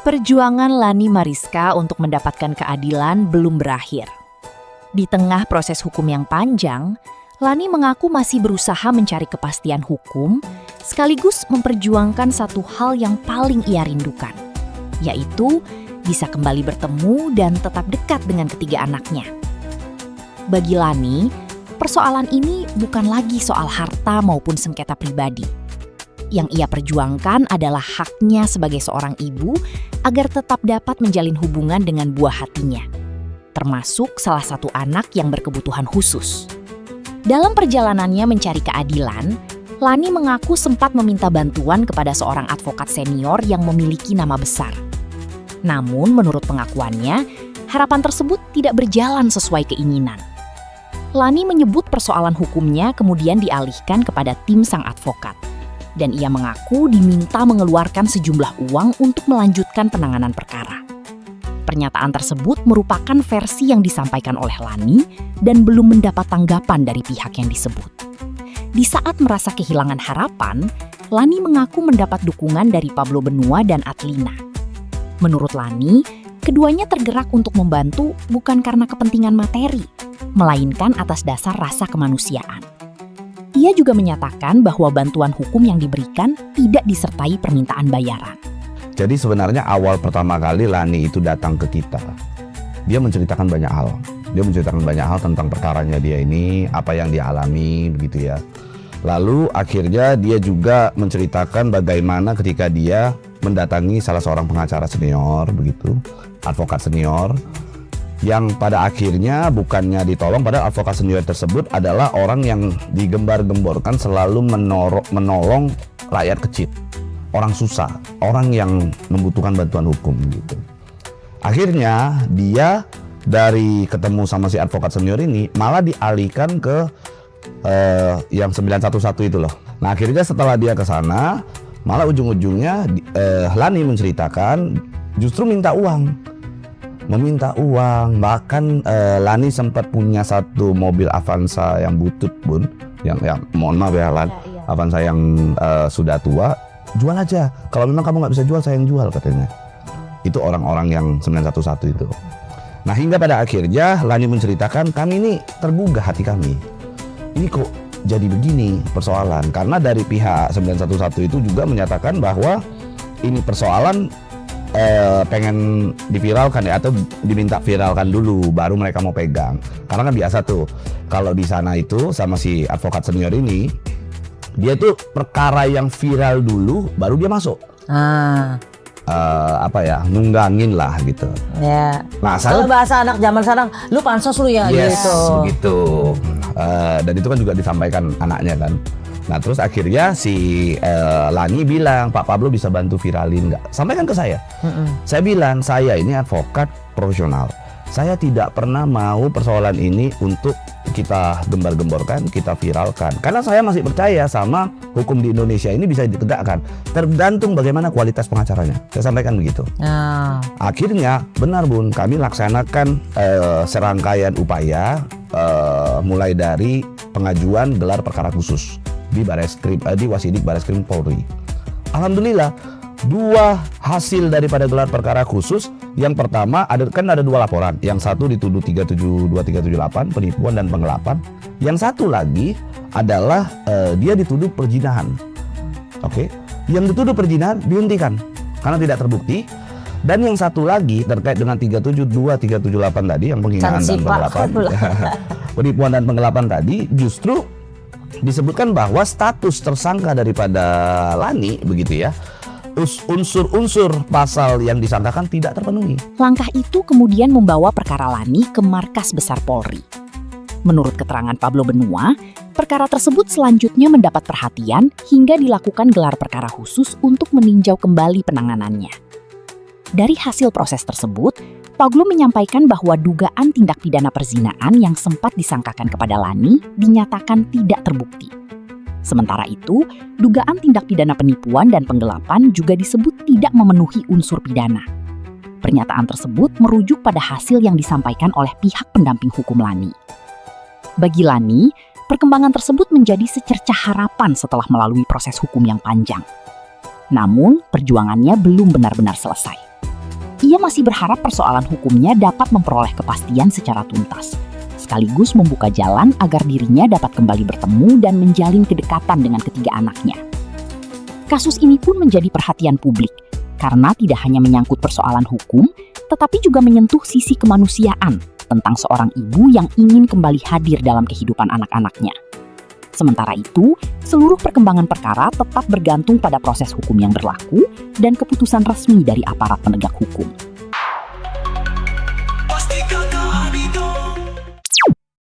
Perjuangan Lani Mariska untuk mendapatkan keadilan belum berakhir. Di tengah proses hukum yang panjang, Lani mengaku masih berusaha mencari kepastian hukum, sekaligus memperjuangkan satu hal yang paling ia rindukan, yaitu bisa kembali bertemu dan tetap dekat dengan ketiga anaknya. Bagi Lani, persoalan ini bukan lagi soal harta maupun sengketa pribadi. Yang ia perjuangkan adalah haknya sebagai seorang ibu agar tetap dapat menjalin hubungan dengan buah hatinya, termasuk salah satu anak yang berkebutuhan khusus. Dalam perjalanannya mencari keadilan, Lani mengaku sempat meminta bantuan kepada seorang advokat senior yang memiliki nama besar. Namun menurut pengakuannya, harapan tersebut tidak berjalan sesuai keinginan. Lani menyebut persoalan hukumnya kemudian dialihkan kepada tim sang advokat. Dan ia mengaku diminta mengeluarkan sejumlah uang untuk melanjutkan penanganan perkara. Pernyataan tersebut merupakan versi yang disampaikan oleh Lani dan belum mendapat tanggapan dari pihak yang disebut. Di saat merasa kehilangan harapan, Lani mengaku mendapat dukungan dari Pablo Benua dan Atlina. Menurut Lani, keduanya tergerak untuk membantu bukan karena kepentingan materi, melainkan atas dasar rasa kemanusiaan. Ia juga menyatakan bahwa bantuan hukum yang diberikan tidak disertai permintaan bayaran. Jadi sebenarnya awal pertama kali Lani itu datang ke kita, dia menceritakan banyak hal. Dia menceritakan banyak hal tentang perkaranya dia ini, apa yang dia alami, begitu ya. Lalu akhirnya dia juga menceritakan bagaimana ketika dia mendatangi salah seorang pengacara senior, begitu, advokat senior, yang pada akhirnya bukannya ditolong, padahal advokat senior tersebut adalah orang yang digembar-gemborkan selalu menolong rakyat kecil, orang susah, orang yang membutuhkan bantuan hukum gitu. Akhirnya dia dari ketemu sama si advokat senior ini malah dialihkan ke yang 911 itu loh. Nah akhirnya setelah dia ke sana, malah ujung-ujungnya Lani menceritakan justru meminta uang, bahkan Lani sempat punya satu mobil Avanza yang butut pun, yang mohon maaf ya Lan, Avanza yang sudah tua, jual aja. Kalau memang kamu nggak bisa jual, saya yang jual katanya. Itu orang-orang yang 911 itu. Nah hingga pada akhirnya Lani menceritakan, kami ini tergugah hati kami. Ini kok jadi begini persoalan, karena dari pihak 911 itu juga menyatakan bahwa ini persoalan pengen diviralkan ya, atau diminta viralkan dulu baru mereka mau pegang. Karena kan biasa tuh kalau di sana itu sama si advokat senior ini, dia tuh perkara yang viral dulu baru dia masuk. Nunggangin lah gitu. Ya. Nah, kalau bahasa anak zaman sekarang, lu pansos lu ya, yes, gitu. Begitu. Dan itu kan juga disampaikan anaknya kan. Nah terus akhirnya si Lani bilang, Pak Pablo bisa bantu viralin nggak? Sampaikan ke saya. Saya bilang, saya ini advokat profesional. Saya tidak pernah mau persoalan ini untuk kita gembar-gemborkan, kita viralkan. Karena saya masih percaya sama hukum di Indonesia ini bisa ditegakkan. Tergantung bagaimana kualitas pengacaranya. Saya sampaikan begitu. Akhirnya benar Bun, kami laksanakan serangkaian upaya mulai dari pengajuan gelar perkara khusus di Wasidik Bareskrim Polri. Alhamdulillah, dua hasil daripada gelar perkara khusus. Yang pertama ada dua laporan. Yang satu dituduh 372-378 penipuan dan penggelapan. Yang satu lagi adalah dia dituduh perzinahan. Oke. Yang dituduh perzinahan dihentikan karena tidak terbukti. Dan yang satu lagi terkait dengan 372-378 tadi yang penghinaan dan penggelapan. Penipuan dan penggelapan tadi justru disebutkan bahwa status tersangka daripada Lani begitu ya, unsur-unsur pasal yang disangkakan tidak terpenuhi. Langkah itu kemudian membawa perkara Lani ke Markas Besar Polri. Menurut keterangan Pablo Benua, perkara tersebut selanjutnya mendapat perhatian hingga dilakukan gelar perkara khusus untuk meninjau kembali penanganannya. Dari hasil proses tersebut, Pablo menyampaikan bahwa dugaan tindak pidana perzinaan yang sempat disangkakan kepada Lani dinyatakan tidak terbukti. Sementara itu, dugaan tindak pidana penipuan dan penggelapan juga disebut tidak memenuhi unsur pidana. Pernyataan tersebut merujuk pada hasil yang disampaikan oleh pihak pendamping hukum Lani. Bagi Lani, perkembangan tersebut menjadi secercah harapan setelah melalui proses hukum yang panjang. Namun, perjuangannya belum benar-benar selesai. Ia masih berharap persoalan hukumnya dapat memperoleh kepastian secara tuntas, sekaligus membuka jalan agar dirinya dapat kembali bertemu dan menjalin kedekatan dengan ketiga anaknya. Kasus ini pun menjadi perhatian publik, karena tidak hanya menyangkut persoalan hukum, tetapi juga menyentuh sisi kemanusiaan tentang seorang ibu yang ingin kembali hadir dalam kehidupan anak-anaknya. Sementara itu, seluruh perkembangan perkara tetap bergantung pada proses hukum yang berlaku dan keputusan resmi dari aparat penegak hukum.